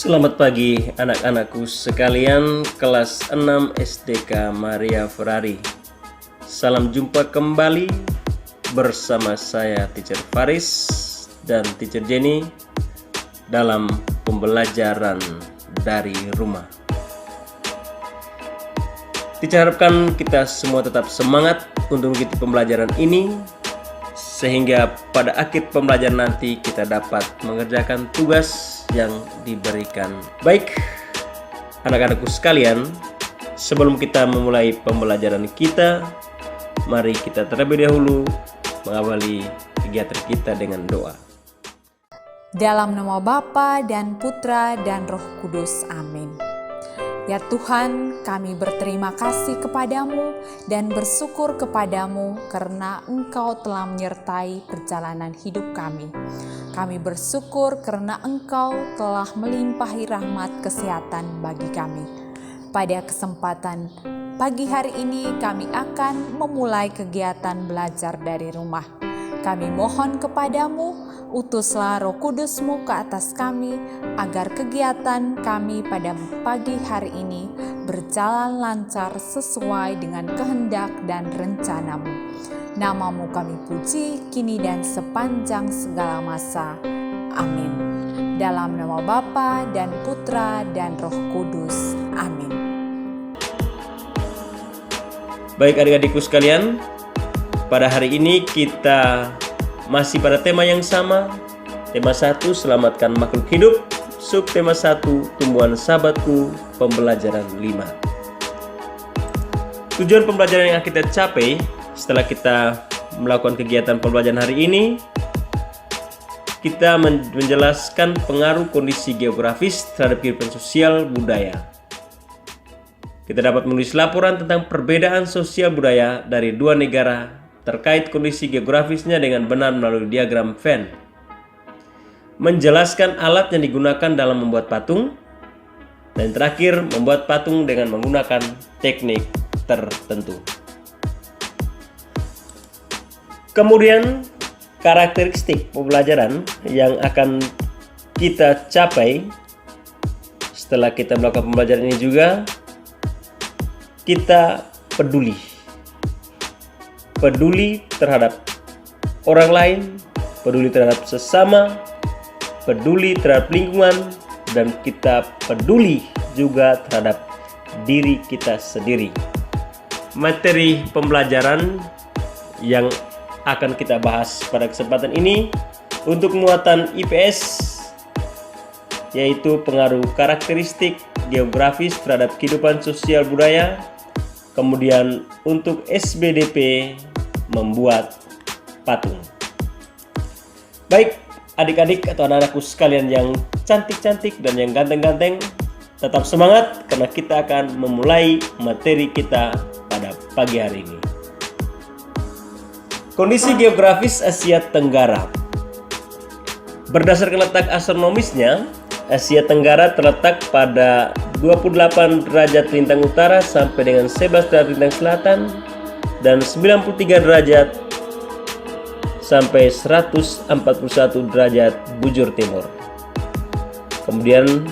Selamat pagi anak-anakku sekalian kelas 6 SDK Maria Ferrari. Salam jumpa kembali bersama saya Teacher Faris dan Teacher Jenny dalam pembelajaran dari rumah. Teacher harapkan kita semua tetap semangat untuk mengikuti pembelajaran ini sehingga pada akhir pembelajaran nanti kita dapat mengerjakan tugas yang diberikan. Baik, anak-anakku sekalian, sebelum kita memulai pembelajaran kita, mari kita terlebih dahulu mengawali kegiatan kita dengan doa. Dalam nama Bapa dan Putra dan Roh Kudus, amin. Ya Tuhan, kami berterima kasih kepadamu dan bersyukur kepadamu karena Engkau telah menyertai perjalanan hidup kami. Kami bersyukur karena Engkau telah melimpahi rahmat kesehatan bagi kami. Pada kesempatan pagi hari ini kami akan memulai kegiatan belajar dari rumah. Kami mohon kepadamu, utuslah Roh Kudus-Mu ke atas kami, agar kegiatan kami pada pagi hari ini berjalan lancar sesuai dengan kehendak dan rencana-Mu. Nama-Mu kami puji, kini dan sepanjang segala masa. Amin. Dalam nama Bapa dan Putra dan Roh Kudus. Amin. Baik adik-adikku sekalian, pada hari ini kita masih pada tema yang sama. Tema 1, selamatkan makhluk hidup. Subtema 1, tumbuhan sahabatku, pembelajaran 5. Tujuan pembelajaran yang kita capai setelah kita melakukan kegiatan pembelajaran hari ini, kita menjelaskan pengaruh kondisi geografis terhadap kehidupan sosial budaya. Kita dapat menulis laporan tentang perbedaan sosial budaya dari dua negara terkait kondisi geografisnya dengan benar melalui diagram Venn. Menjelaskan alat yang digunakan dalam membuat patung. Dan terakhir, membuat patung dengan menggunakan teknik tertentu. Kemudian, karakteristik pembelajaran yang akan kita capai setelah kita melakukan pembelajaran ini juga, kita peduli terhadap orang lain, peduli terhadap sesama, peduli terhadap lingkungan, dan kita peduli juga terhadap diri kita sendiri. Materi pembelajaran yang akan kita bahas pada kesempatan ini untuk muatan IPS, yaitu pengaruh karakteristik geografis terhadap kehidupan sosial budaya. Kemudian untuk SBDP, membuat patung. Baik, adik-adik atau anak-anakku sekalian yang cantik-cantik dan yang ganteng-ganteng, tetap semangat karena kita akan memulai materi kita pada pagi hari ini. Kondisi geografis Asia Tenggara. Berdasarkan letak astronomisnya, Asia Tenggara terletak pada 28 derajat lintang utara sampai dengan 11 derajat lintang selatan dan 93 derajat sampai 141 derajat bujur timur. Kemudian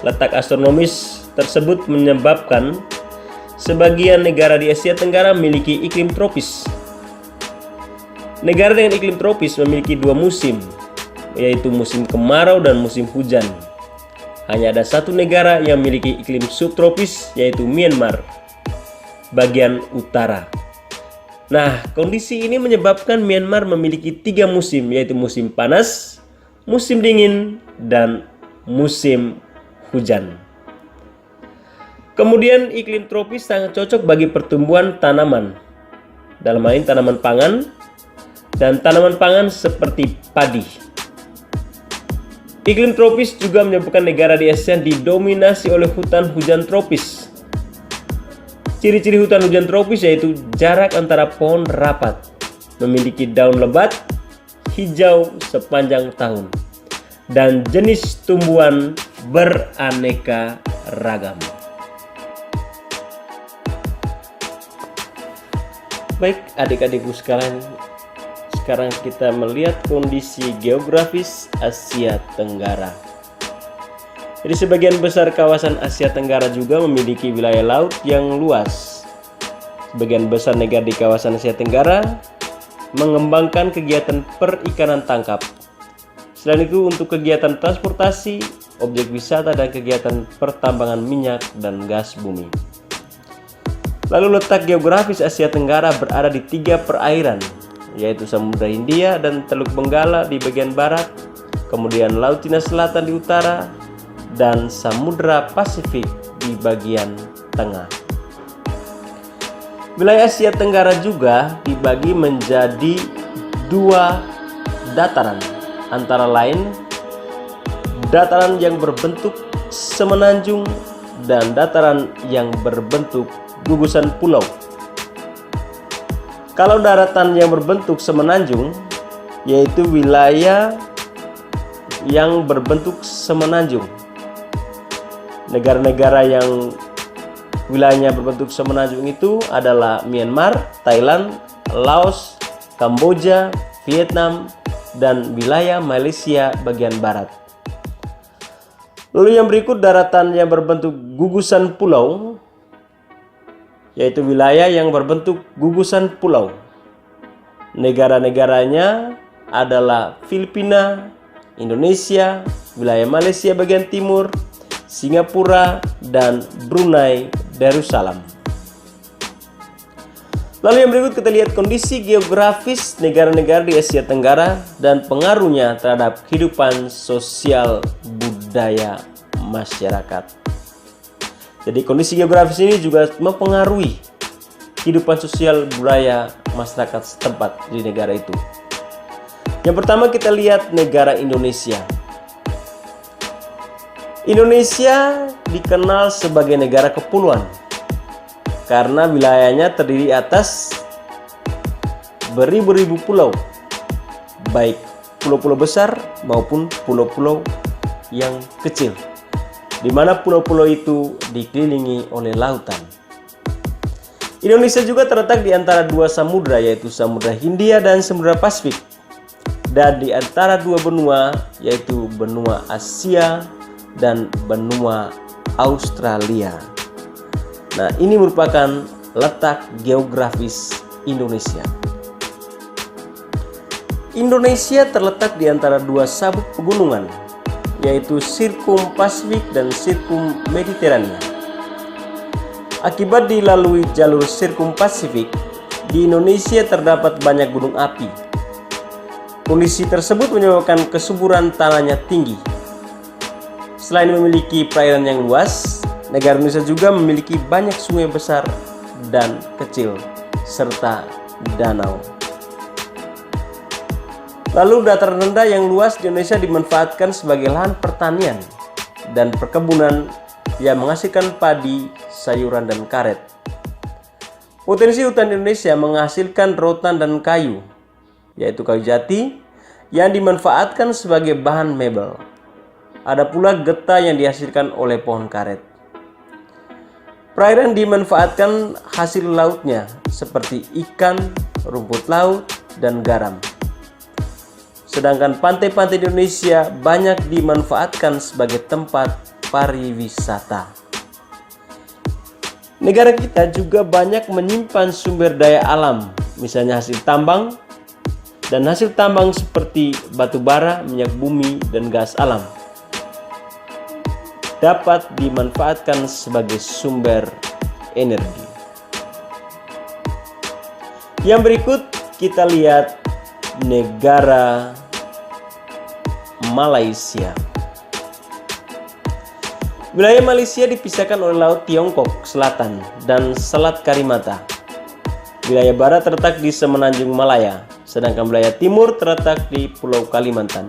letak astronomis tersebut menyebabkan sebagian negara di Asia Tenggara memiliki iklim tropis. Negara dengan iklim tropis memiliki dua musim, yaitu musim kemarau dan musim hujan. Hanya ada satu negara yang memiliki iklim subtropis, yaitu Myanmar, bagian utara. Nah, kondisi ini menyebabkan Myanmar memiliki 3 musim, yaitu musim panas, musim dingin, dan musim hujan. Kemudian iklim tropis sangat cocok bagi pertumbuhan tanaman, dalam hal ini tanaman pangan, dan tanaman pangan seperti padi. Iklim tropis juga menyebabkan negara di Asia didominasi oleh hutan hujan tropis. Ciri-ciri hutan hujan tropis yaitu jarak antara pohon rapat, memiliki daun lebat, hijau sepanjang tahun, dan jenis tumbuhan beraneka ragam. Baik adik-adikku sekalian, sekarang kita melihat kondisi geografis Asia Tenggara. Jadi sebagian besar kawasan Asia Tenggara juga memiliki wilayah laut yang luas. Sebagian besar negara di kawasan Asia Tenggara mengembangkan kegiatan perikanan tangkap. Selain itu untuk kegiatan transportasi, objek wisata dan kegiatan pertambangan minyak dan gas bumi. Lalu letak geografis Asia Tenggara berada di 3 perairan, yaitu Samudra Hindia dan Teluk Benggala di bagian barat, kemudian Laut Cina Selatan di utara, dan Samudra Pasifik di bagian tengah. Wilayah Asia Tenggara juga dibagi menjadi 2 dataran, antara lain dataran yang berbentuk semenanjung dan dataran yang berbentuk gugusan pulau. Kalau daratan yang berbentuk semenanjung, yaitu wilayah yang berbentuk semenanjung. Negara-negara yang wilayahnya berbentuk semenanjung itu adalah Myanmar, Thailand, Laos, Kamboja, Vietnam, dan wilayah Malaysia bagian barat. Lalu yang berikut daratan yang berbentuk gugusan pulau, yaitu wilayah yang berbentuk gugusan pulau. Negara-negaranya adalah Filipina, Indonesia, wilayah Malaysia bagian timur, Singapura, dan Brunei Darussalam. Lalu yang berikut kita lihat kondisi geografis negara-negara di Asia Tenggara dan pengaruhnya terhadap kehidupan sosial budaya masyarakat. Jadi kondisi geografis ini juga mempengaruhi kehidupan sosial budaya masyarakat setempat di negara itu. Yang pertama kita lihat negara Indonesia. Indonesia dikenal sebagai negara kepulauan karena wilayahnya terdiri atas beribu-ribu pulau, baik pulau-pulau besar maupun pulau-pulau yang kecil, di mana pulau-pulau itu dikelilingi oleh lautan. Indonesia juga terletak di antara 2 samudra, yaitu Samudra Hindia dan Samudra Pasifik, dan di antara 2 benua, yaitu benua Asia dan benua Australia. Nah, ini merupakan letak geografis Indonesia. Indonesia terletak di antara 2 sabuk pegunungan, yaitu Sirkum Pasifik dan Sirkum Mediterania. Akibat dilalui jalur Sirkum Pasifik, di Indonesia terdapat banyak gunung api. Kondisi tersebut menyebabkan kesuburan tanahnya tinggi. Selain memiliki perairan yang luas, negara Indonesia juga memiliki banyak sungai besar dan kecil, serta danau. Lalu dataran rendah yang luas di Indonesia dimanfaatkan sebagai lahan pertanian dan perkebunan yang menghasilkan padi, sayuran, dan karet. Potensi hutan Indonesia menghasilkan rotan dan kayu, yaitu kayu jati, yang dimanfaatkan sebagai bahan mebel. Ada pula getah yang dihasilkan oleh pohon karet. Perairan dimanfaatkan hasil lautnya seperti ikan, rumput laut, dan garam. Sedangkan pantai-pantai di Indonesia banyak dimanfaatkan sebagai tempat pariwisata. Negara kita juga banyak menyimpan sumber daya alam, misalnya hasil tambang, dan hasil tambang seperti batu bara, minyak bumi, dan gas alam dapat dimanfaatkan sebagai sumber energi. Yang berikut kita lihat negara Malaysia. Wilayah Malaysia dipisahkan oleh Laut Tiongkok Selatan dan Selat Karimata. Wilayah barat terletak di Semenanjung Malaya, sedangkan wilayah timur terletak di Pulau Kalimantan.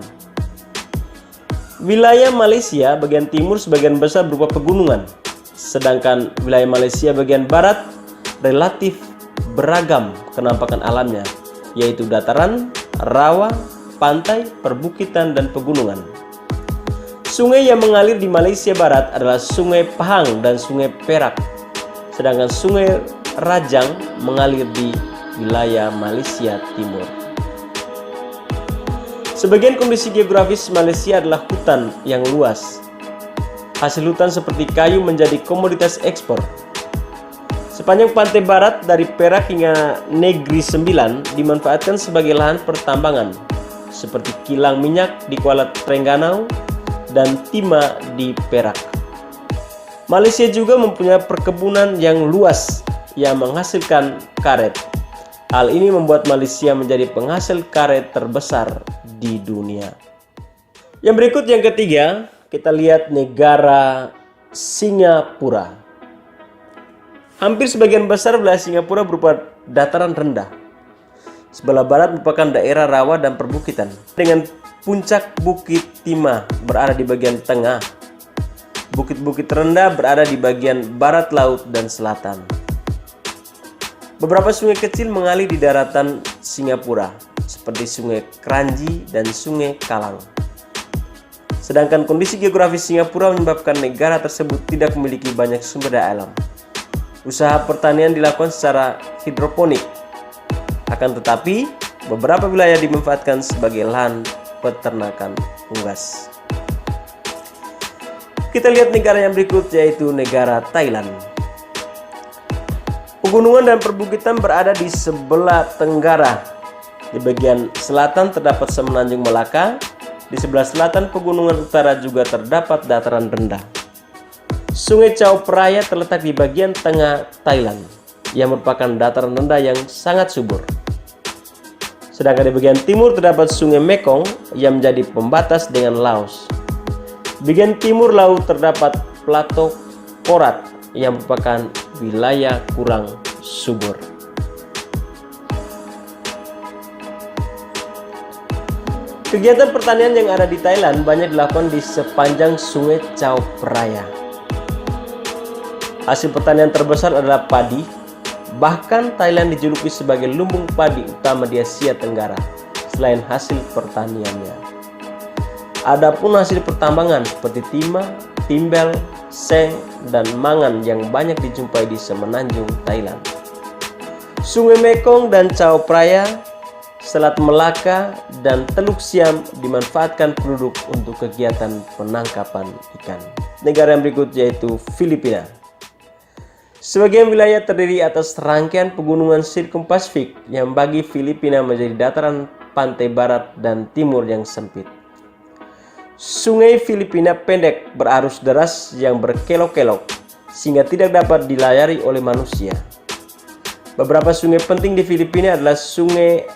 Wilayah Malaysia bagian timur sebagian besar berupa pegunungan, sedangkan wilayah Malaysia bagian barat relatif beragam kenampakan alamnya, yaitu dataran, rawa, pantai, perbukitan, dan pegunungan. Sungai yang mengalir di Malaysia Barat adalah Sungai Pahang dan Sungai Perak, sedangkan Sungai Rajang mengalir di wilayah Malaysia Timur. Sebagian kondisi geografis Malaysia adalah hutan yang luas. Hasil hutan seperti kayu menjadi komoditas ekspor. Sepanjang pantai barat dari Perak hingga Negeri Sembilan dimanfaatkan sebagai lahan pertambangan, seperti kilang minyak di Kuala Trengganu dan timah di Perak. Malaysia juga mempunyai perkebunan yang luas yang menghasilkan karet. Hal ini membuat Malaysia menjadi penghasil karet terbesar di dunia. Yang berikut, yang ketiga, kita lihat negara Singapura. Hampir sebagian besar wilayah Singapura berupa dataran rendah. Sebelah barat merupakan daerah rawa dan perbukitan, dengan puncak Bukit Timah berada di bagian tengah. Bukit-bukit rendah berada di bagian barat laut dan selatan. Beberapa sungai kecil mengalir di daratan Singapura, seperti Sungai Kranji dan Sungai Kalang. Sedangkan kondisi geografis Singapura menyebabkan negara tersebut tidak memiliki banyak sumber daya alam. Usaha pertanian dilakukan secara hidroponik. Akan tetapi, beberapa wilayah dimanfaatkan sebagai lahan peternakan unggas. Kita lihat negara yang berikut, yaitu negara Thailand. Pegunungan dan perbukitan berada di sebelah tenggara. Di bagian selatan terdapat Semenanjung Melaka. Di sebelah selatan pegunungan utara juga terdapat dataran rendah. Sungai Chao Phraya terletak di bagian tengah Thailand, yang merupakan dataran rendah yang sangat subur. Sedangkan di bagian timur terdapat Sungai Mekong yang menjadi pembatas dengan Laos. Di bagian timur laut terdapat Plato Korat yang merupakan wilayah kurang subur. Kegiatan pertanian yang ada di Thailand banyak dilakukan di sepanjang Sungai Chao Phraya. Hasil pertanian terbesar adalah padi. Bahkan Thailand dijuluki sebagai lumbung padi utama di Asia Tenggara selain hasil pertaniannya. Adapun hasil pertambangan seperti timah, timbel, seng, dan mangan yang banyak dijumpai di Semenanjung Thailand. Sungai Mekong dan Chao Phraya, Selat Melaka, dan Teluk Siam dimanfaatkan penduduk untuk kegiatan penangkapan ikan. Negara yang berikut yaitu Filipina. Sebagian wilayah terdiri atas rangkaian pegunungan Sirkumpasifik yang bagi Filipina menjadi dataran pantai barat dan timur yang sempit. Sungai Filipina pendek berarus deras yang berkelok-kelok sehingga tidak dapat dilayari oleh manusia. Beberapa sungai penting di Filipina adalah Sungai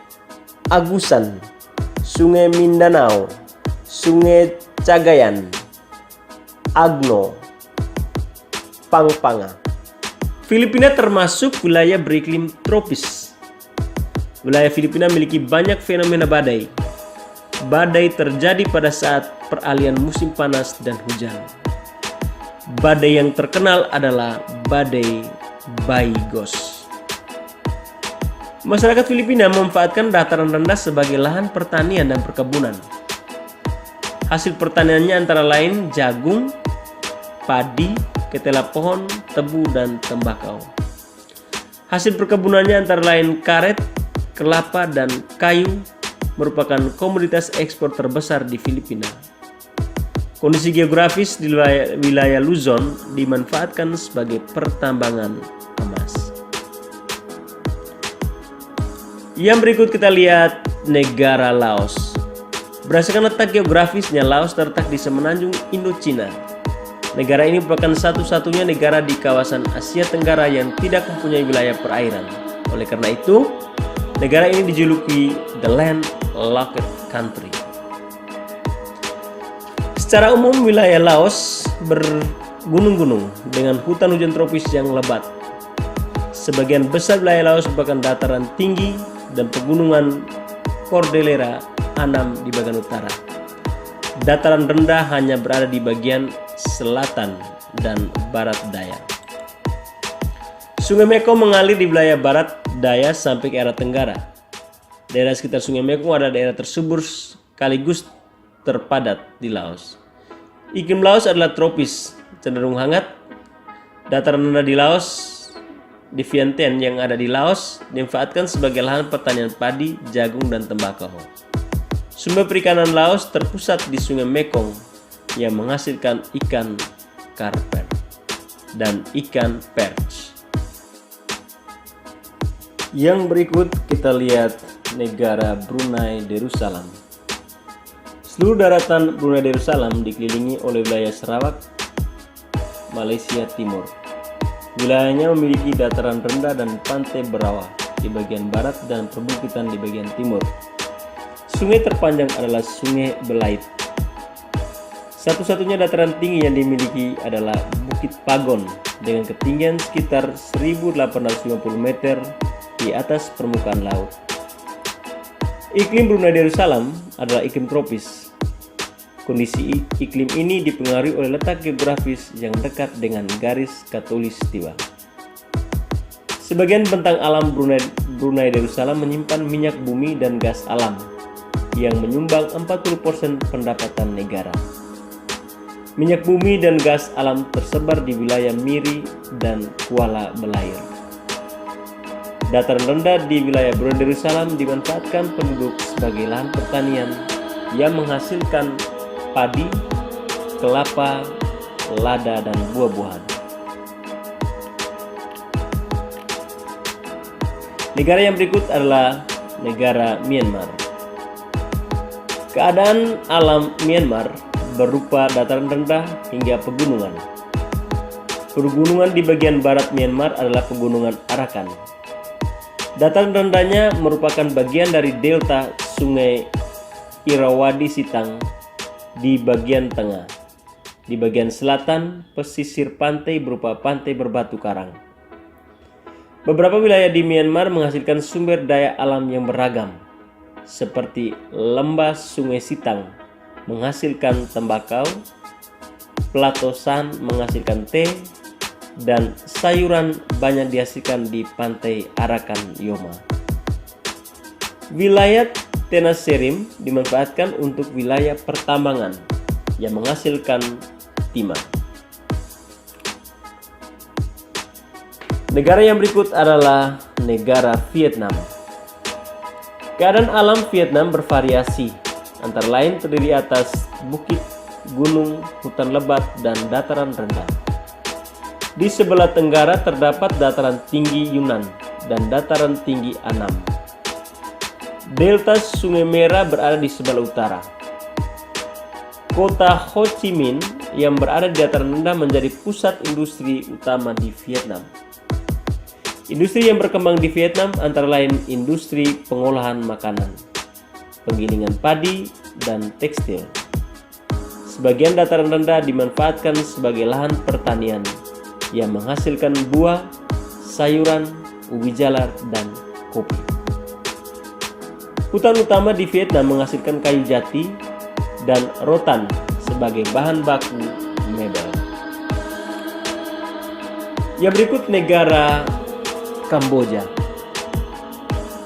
Agusan, Sungai Mindanao, Sungai Cagayan, Agno, Pampanga. Filipina termasuk wilayah beriklim tropis. Wilayah Filipina memiliki banyak fenomena badai. Badai terjadi pada saat peralihan musim panas dan hujan. Badai yang terkenal adalah badai Baigos. Masyarakat Filipina memanfaatkan dataran rendah sebagai lahan pertanian dan perkebunan. Hasil pertaniannya antara lain jagung, padi, ketela pohon, tebu, dan tembakau. Hasil perkebunannya antara lain karet, kelapa, dan kayu, merupakan komoditas ekspor terbesar di Filipina. Kondisi geografis di wilayah Luzon dimanfaatkan sebagai pertambangan emas. Yang berikut kita lihat negara Laos. Berdasarkan letak geografisnya, Laos terletak di Semenanjung Indochina. Negara ini merupakan satu-satunya negara di kawasan Asia Tenggara yang tidak mempunyai wilayah perairan. Oleh karena itu, negara ini dijuluki The Landlocked Country. Secara umum, wilayah Laos bergunung-gunung dengan hutan hujan tropis yang lebat. Sebagian besar wilayah Laos merupakan dataran tinggi dan pegunungan Cordillera Annam di bagian utara. Dataran rendah hanya berada di bagian selatan dan barat daya. Sungai Mekong mengalir di wilayah barat daya sampai ke arah tenggara. Daerah sekitar Sungai Mekong adalah daerah tersubur sekaligus terpadat di Laos. Iklim Laos adalah tropis, cenderung hangat. Dataran rendah di Laos, di Vientiane yang ada di Laos, dimanfaatkan sebagai lahan pertanian padi, jagung, dan tembakau. Sumber perikanan Laos terpusat di Sungai Mekong yang menghasilkan ikan karper, dan ikan perch. Yang berikut kita lihat negara Brunei Darussalam. Seluruh daratan Brunei Darussalam dikelilingi oleh wilayah Sarawak, Malaysia Timur. Wilayahnya memiliki dataran rendah dan pantai berawah di bagian barat dan perbukitan di bagian timur. Sungai terpanjang adalah Sungai Belait. Satu-satunya dataran tinggi yang dimiliki adalah Bukit Pagon dengan ketinggian sekitar 1850 meter di atas permukaan laut. Iklim Brunei Darussalam adalah iklim tropis. Kondisi iklim ini dipengaruhi oleh letak geografis yang dekat dengan garis khatulistiwa. Sebagian bentang alam Brunei Darussalam menyimpan minyak bumi dan gas alam yang menyumbang 40% pendapatan negara. Minyak bumi dan gas alam tersebar di wilayah Miri dan Kuala Belair. Dataran rendah di wilayah Brunei Darussalam dimanfaatkan penduduk sebagai lahan pertanian yang menghasilkan padi, kelapa, lada, dan buah-buahan. Negara yang berikut adalah negara Myanmar. Keadaan alam Myanmar berupa dataran rendah hingga pegunungan. Pegunungan di bagian barat Myanmar adalah pegunungan Arakan. Dataran rendahnya merupakan bagian dari delta Sungai Irrawaddy Sitang di bagian tengah. Di bagian selatan, pesisir pantai berupa pantai berbatu karang. Beberapa wilayah di Myanmar menghasilkan sumber daya alam yang beragam, seperti lembah Sungai Sitang menghasilkan tembakau, Plato San menghasilkan teh, dan sayuran banyak dihasilkan di pantai Arakan Yoma. Wilayah Tenasserim dimanfaatkan untuk wilayah pertambangan yang menghasilkan timah. Negara yang berikut adalah negara Vietnam. Keadaan alam Vietnam bervariasi, antara lain terdiri atas bukit, gunung, hutan lebat, dan dataran rendah. Di sebelah tenggara terdapat dataran tinggi Yunnan dan dataran tinggi Annam. Delta Sungai Merah berada di sebelah utara. Kota Ho Chi Minh yang berada di dataran rendah menjadi pusat industri utama di Vietnam. Industri yang berkembang di Vietnam antara lain industri pengolahan makanan, penggilingan padi, dan tekstil. Sebagian dataran rendah dimanfaatkan sebagai lahan pertanian yang menghasilkan buah, sayuran, ubi jalar, dan kopi. Hutan utama di Vietnam menghasilkan kayu jati dan rotan sebagai bahan baku mebel. Yang berikut negara Kamboja.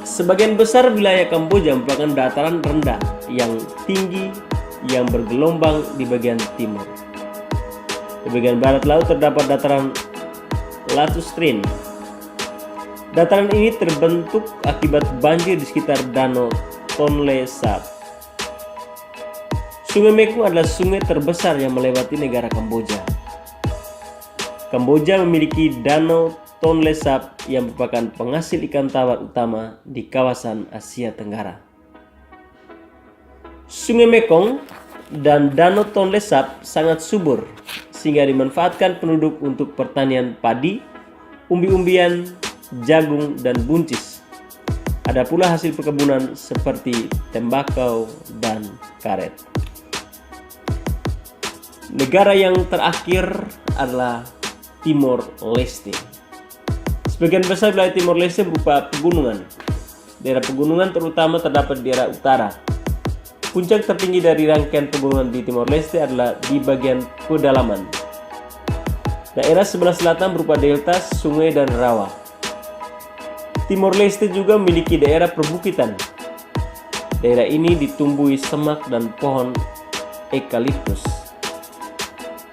Sebagian besar wilayah Kamboja merupakan dataran rendah yang tinggi yang bergelombang di bagian timur. Di bagian barat laut terdapat dataran Latustrin. Dataran ini terbentuk akibat banjir di sekitar Danau Tonle Sap. Sungai Mekong adalah sungai terbesar yang melewati negara Kamboja. Kamboja memiliki Danau Tonle Sap yang merupakan penghasil ikan tawar utama di kawasan Asia Tenggara. Sungai Mekong dan Danau Tonle Sap sangat subur sehingga dimanfaatkan penduduk untuk pertanian padi, umbi-umbian, jagung, dan buncis. Ada pula hasil perkebunan seperti tembakau dan karet. Negara yang terakhir adalah Timor Leste. Sebagian besar wilayah Timor Leste berupa pegunungan. Daerah pegunungan terutama terdapat di daerah utara. Puncak tertinggi dari rangkaian pegunungan di Timor Leste adalah di bagian pedalaman. Daerah sebelah selatan berupa delta, sungai, dan rawa. Timor Leste juga memiliki daerah perbukitan. Daerah ini ditumbuhi semak dan pohon eukaliptus.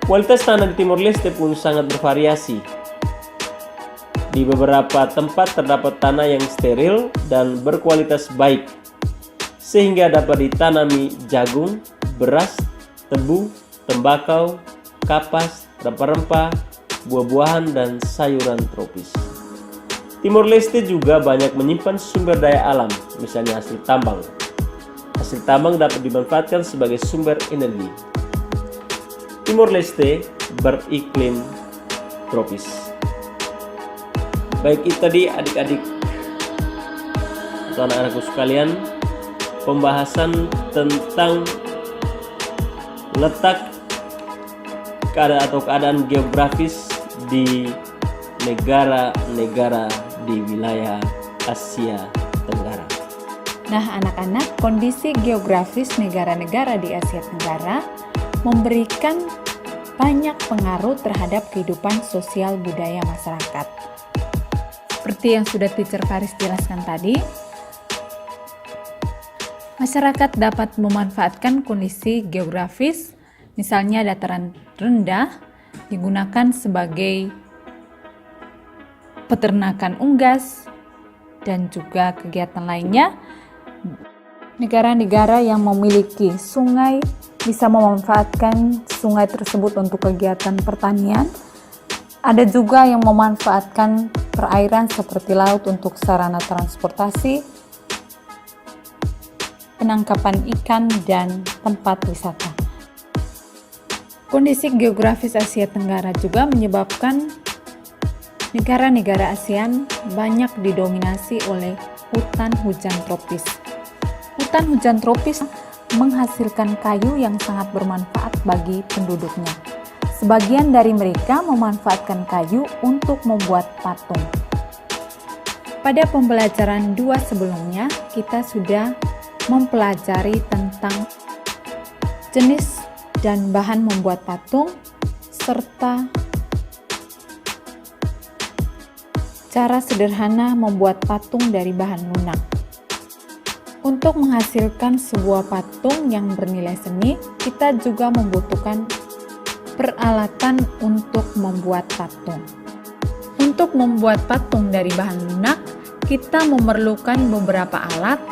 Kualitas tanah di Timor Leste pun sangat bervariasi. Di beberapa tempat terdapat tanah yang steril dan berkualitas baik, sehingga dapat ditanami jagung, beras, tebu, tembakau, kapas, rempah-rempah, buah-buahan, dan sayuran tropis. Timor Leste juga banyak menyimpan sumber daya alam, misalnya hasil tambang. Hasil tambang dapat dimanfaatkan sebagai sumber energi. Timor Leste beriklim tropis. Baik, itu tadi adik-adik atau anak-anakku sekalian, pembahasan tentang letak keadaan geografis di negara-negara di wilayah Asia Tenggara. Nah, anak-anak, kondisi geografis negara-negara di Asia Tenggara memberikan banyak pengaruh terhadap kehidupan sosial budaya masyarakat. Seperti yang sudah Teacher Faris jelaskan tadi, masyarakat dapat memanfaatkan kondisi geografis, misalnya dataran rendah, digunakan sebagai peternakan unggas dan juga kegiatan lainnya. Negara-negara yang memiliki sungai bisa memanfaatkan sungai tersebut untuk kegiatan pertanian. Ada juga yang memanfaatkan perairan seperti laut untuk sarana transportasi, penangkapan ikan, dan tempat wisata. Kondisi geografis Asia Tenggara juga menyebabkan negara-negara ASEAN banyak didominasi oleh hutan hujan tropis. Hutan hujan tropis menghasilkan kayu yang sangat bermanfaat bagi penduduknya. Sebagian dari mereka memanfaatkan kayu untuk membuat patung. Pada pembelajaran 2 sebelumnya, kita sudah mempelajari tentang jenis dan bahan membuat patung, serta cara sederhana membuat patung dari bahan lunak. Untuk menghasilkan sebuah patung yang bernilai seni, kita juga membutuhkan peralatan untuk membuat patung. Untuk membuat patung dari bahan lunak, kita memerlukan beberapa alat.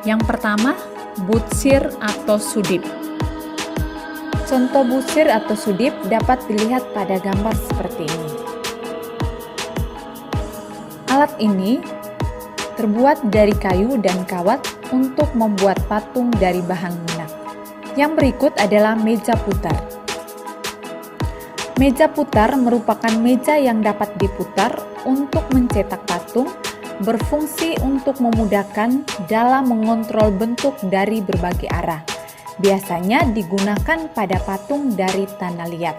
Yang pertama, butsir atau sudip. Contoh butsir atau sudip dapat dilihat pada gambar seperti ini. Alat ini terbuat dari kayu dan kawat untuk membuat patung dari bahan lunak. Yang berikut adalah meja putar. Meja putar merupakan meja yang dapat diputar untuk mencetak patung, berfungsi untuk memudahkan dalam mengontrol bentuk dari berbagai arah. Biasanya digunakan pada patung dari tanah liat.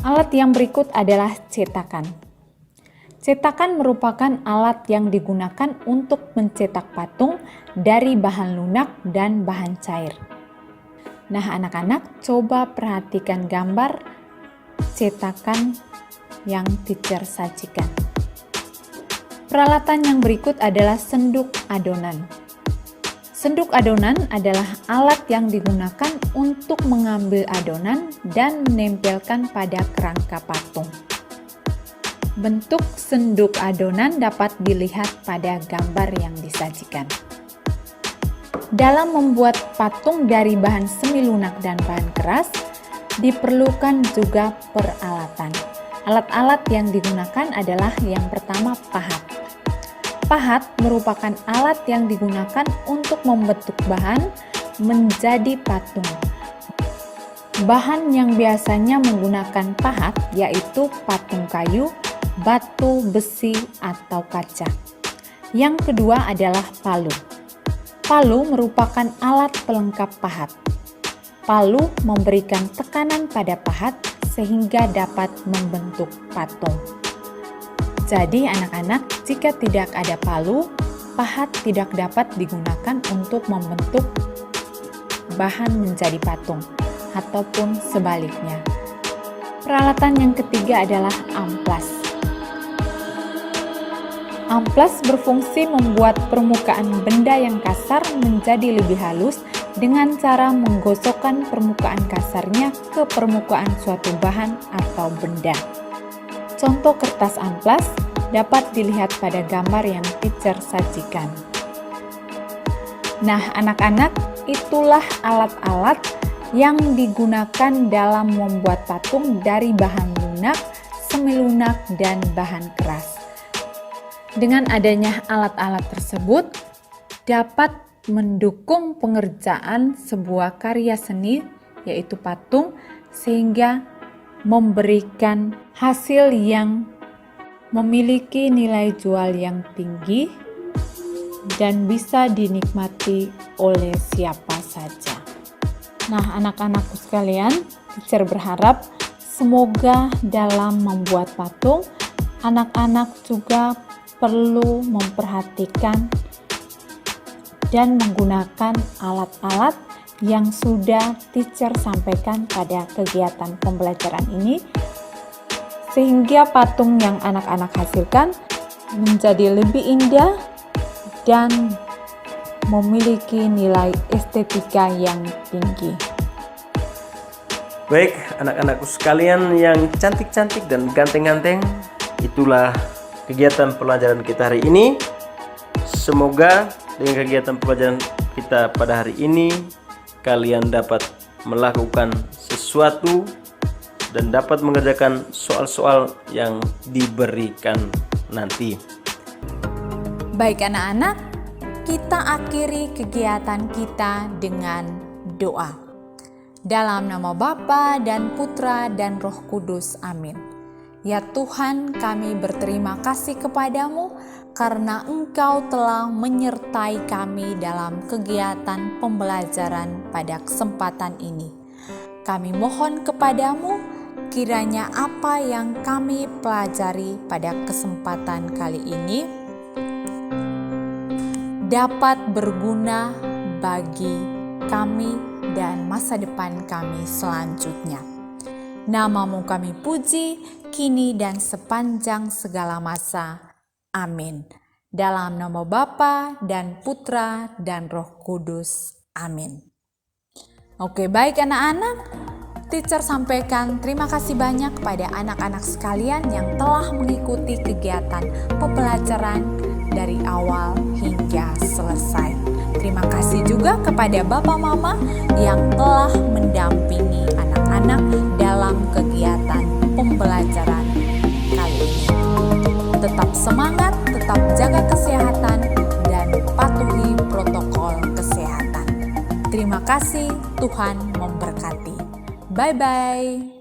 Alat yang berikut adalah cetakan. Cetakan merupakan alat yang digunakan untuk mencetak patung dari bahan lunak dan bahan cair. Nah, anak-anak, coba perhatikan gambar cetakan yang teacher sajikan. Peralatan yang berikut adalah senduk adonan. Senduk adonan adalah alat yang digunakan untuk mengambil adonan dan menempelkan pada kerangka patung. Bentuk senduk adonan dapat dilihat pada gambar yang disajikan. Dalam membuat patung dari bahan semi lunak dan bahan keras, diperlukan juga peralatan. Alat-alat yang digunakan adalah yang pertama pahat. Pahat merupakan alat yang digunakan untuk membentuk bahan menjadi patung. Bahan yang biasanya menggunakan pahat yaitu patung kayu, batu, besi, atau kaca. Yang kedua adalah palu. Palu merupakan alat pelengkap pahat. Palu memberikan tekanan pada pahat sehingga dapat membentuk patung. Jadi anak-anak, jika tidak ada palu, pahat tidak dapat digunakan untuk membentuk bahan menjadi patung, ataupun sebaliknya. Peralatan yang ketiga adalah amplas. Amplas berfungsi membuat permukaan benda yang kasar menjadi lebih halus dengan cara menggosokkan permukaan kasarnya ke permukaan suatu bahan atau benda. Contoh kertas amplas dapat dilihat pada gambar yang teacher sajikan. Nah, anak-anak, itulah alat-alat yang digunakan dalam membuat patung dari bahan lunak, semi lunak, dan bahan keras. Dengan adanya alat-alat tersebut dapat mendukung pengerjaan sebuah karya seni, yaitu patung, sehingga memberikan hasil yang memiliki nilai jual yang tinggi dan bisa dinikmati oleh siapa saja. Nah, anak-anakku sekalian, teacher berharap semoga dalam membuat patung, anak-anak juga perlu memperhatikan dan menggunakan alat-alat yang sudah teacher sampaikan pada kegiatan pembelajaran ini, sehingga patung yang anak-anak hasilkan menjadi lebih indah dan memiliki nilai estetika yang tinggi. Baik, anak-anakku sekalian yang cantik-cantik dan ganteng-ganteng, itulah kegiatan pelajaran kita hari ini. Semoga dengan kegiatan pelajaran kita pada hari ini, kalian dapat melakukan sesuatu dan dapat mengerjakan soal-soal yang diberikan nanti. Baik anak-anak, kita akhiri kegiatan kita dengan doa. Dalam nama Bapa dan Putra dan Roh Kudus, amin. Ya Tuhan, kami berterima kasih kepadamu karena Engkau telah menyertai kami dalam kegiatan pembelajaran pada kesempatan ini. Kami mohon kepadamu, kiranya apa yang kami pelajari pada kesempatan kali ini dapat berguna bagi kami dan masa depan kami selanjutnya. Namamu kami puji, kini dan sepanjang segala masa. Amin. Dalam nama Bapa dan Putra dan Roh Kudus. Amin. Oke, baik anak-anak. Teacher sampaikan terima kasih banyak kepada anak-anak sekalian yang telah mengikuti kegiatan pembelajaran dari awal hingga selesai. Terima kasih juga kepada Bapak Mama yang telah mendampingi anak-anak dalam kegiatan pembelajaran kali ini. Tetap semangat, tetap jaga kesehatan, dan patuhi protokol kesehatan. Terima kasih, Tuhan memberkati. Bye-bye.